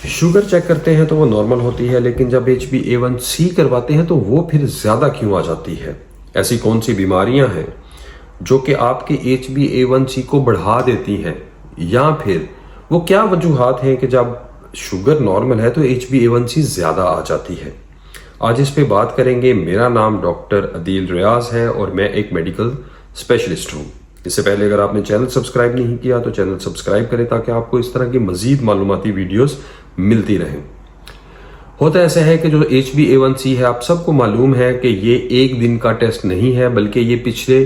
Sugar check करते हैं तो वो नॉर्मल होती है, लेकिन जब HbA1c करवाते हैं तो वो फिर ज़्यादा क्यों आ जाती है? ऐसी कौन सी बीमारियां हैं जो कि आपके HbA1c को बढ़ा देती हैं, या फिर वो क्या वजूहात हैं कि जब शुगर नॉर्मल है तो HbA1c ज़्यादा आ जाती है? आज इस पे बात करेंगे। मेरा नाम डॉक्टर अदील रियाज है और मैं एक मेडिकल स्पेशलिस्ट हूँ। इससे पहले अगर आपने चैनल सब्सक्राइब नहीं किया तो चैनल सब्सक्राइब करें ताकि आपको इस तरह की मजीद मालूमाती वीडियोस मिलती रहें। होता ऐसा है कि जो HbA1c है, आप सबको मालूम है कि ये एक दिन का टेस्ट नहीं है, बल्कि ये पिछले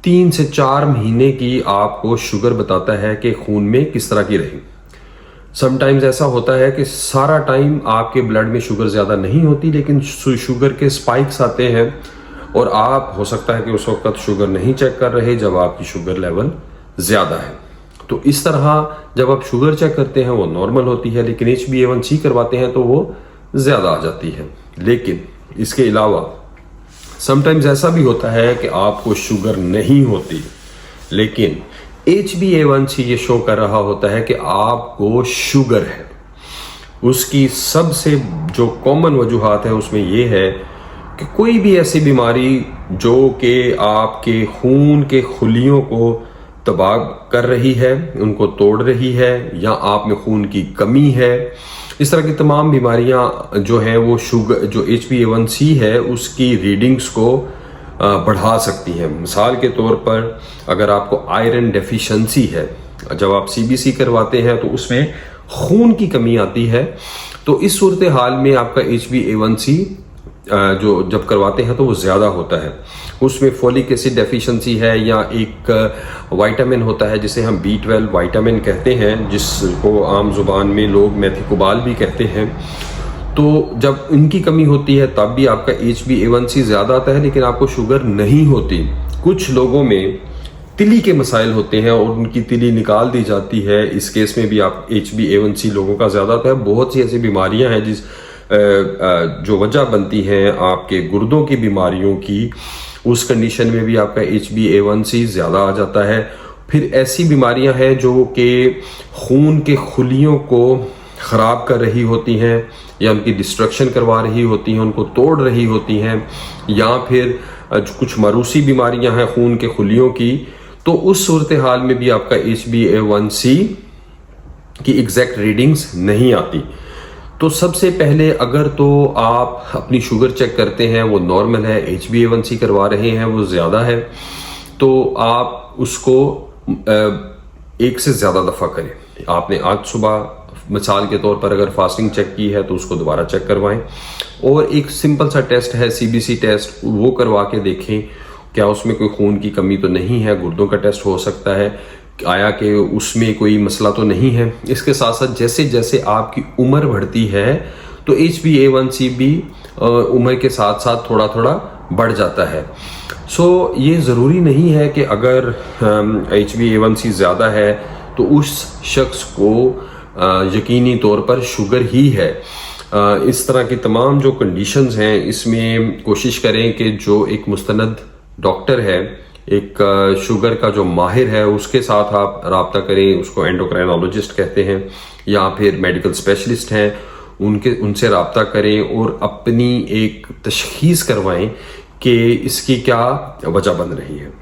3 से 4 महीने की आपको शुगर बताता है कि खून में किस तरह की रही। समटाइम्स ऐसा होता है कि सारा टाइम आपके ब्लड में शुगर ज़्यादा नहीं होती, लेकिन शुगर के स्पाइक्स आते हैं और आप हो सकता है कि उस वक्त शुगर नहीं चेक कर रहे जब आपकी शुगर लेवल ज़्यादा है। तो इस तरह जब आप शुगर चेक करते हैं वो नॉर्मल होती है, लेकिन HbA1c करवाते हैं तो वो ज़्यादा आ जाती है। लेकिन इसके अलावा समटाइम्स ऐसा भी होता है कि आपको शुगर नहीं होती, लेकिन HbA1c ये शो कर रहा होता है कि आपको शुगर है। उसकी सबसे जो कॉमन वजूहात है उसमें ये है कि कोई भी ऐसी बीमारी जो कि आपके खून के खुलियों को तबाह कर रही है, उनको तोड़ रही है, या आप में खून की कमी है, इस तरह की तमाम बीमारियां जो हैं वो शुगर जो HbA1c है उसकी रीडिंग्स को बढ़ा सकती हैं। मिसाल के तौर पर अगर आपको आयरन डेफिशिएंसी है, जब आप CBC करवाते हैं तो उसमें खून की कमी आती है, तो इस सूरत हाल में आपका HbA1c जो जब करवाते हैं तो वो ज़्यादा होता है। उसमें फोलिक एसिड डेफिशिएंसी है, या एक विटामिन होता है जिसे हम B12 विटामिन कहते हैं, जिसको आम जुबान में लोग मेथिकोबाल भी कहते हैं। तो जब इनकी कमी होती है तब भी आपका HbA1c ज़्यादा आता है, लेकिन आपको शुगर नहीं होती। कुछ लोगों में तिली के मसाइल होते हैं और उनकी तिली निकाल दी जाती है, इस केस में भी आप HbA1c लोगों का ज़्यादा आता है। बहुत सी ऐसी बीमारियां हैं जो वजह बनती हैं आपके गुर्दों की बीमारियों की, उस कंडीशन में भी आपका HbA1c ज़्यादा आ जाता है। फिर ऐसी बीमारियां हैं जो कि खून के खुलियों को ख़राब कर रही होती हैं, या उनकी डिस्ट्रक्शन करवा रही होती हैं, उनको तोड़ रही होती हैं, या फिर कुछ मरूसी बीमारियां हैं खून के खुलियों की। तो उस सूरत हाल में भी आपका HbA1c की एग्जैक्ट रीडिंग्स नहीं आती। तो सबसे पहले अगर तो आप अपनी शुगर चेक करते हैं वो नॉर्मल है, HbA1c करवा रहे हैं वो ज़्यादा है, तो आप उसको एक से ज़्यादा दफ़ा करें। आपने आज सुबह मिसाल के तौर पर अगर फास्टिंग चेक की है तो उसको दोबारा चेक करवाएं, और एक सिंपल सा टेस्ट है CBC टेस्ट, वो करवा के देखें क्या उसमें कोई खून की कमी तो नहीं है। गुर्दों का टेस्ट हो सकता है, आया कि उसमें कोई मसला तो नहीं है। इसके साथ साथ जैसे जैसे आपकी उम्र बढ़ती है तो HbA1c भी उम्र के साथ साथ थोड़ा थोड़ा बढ़ जाता है। सो ये ज़रूरी नहीं है कि अगर HbA1c ज़्यादा है तो उस शख्स को यकीनी तौर पर शुगर ही है। इस तरह की तमाम जो कंडीशंस हैं इसमें कोशिश करें कि जो एक मुस्तनद डॉक्टर है, एक शुगर का जो माहिर है, उसके साथ आप राब्ता करें। उसको एंडोक्राइनोलॉजिस्ट कहते हैं, या फिर मेडिकल स्पेशलिस्ट हैं, उनसे राब्ता करें और अपनी एक तशखीस करवाएं कि इसकी क्या वजह बन रही है।